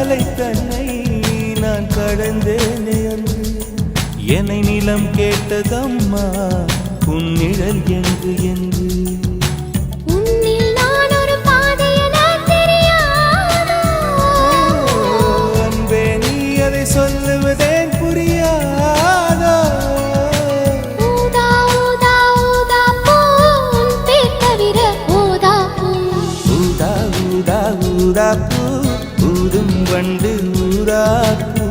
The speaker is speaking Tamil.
மலை தன்னை நான் கடந்தேனே அன்று என்னை நிலம் கேட்டதம்மா உன் நிழல் எங்கு என்று சொல்லுவதேன் புரியாதோ ஊதா ஊதா ஊதா பூ பேர் தவிர ஊதா பூ ஊதா ஊதா ஊதா பூ ஊதும் வண்டு ஊதா பூ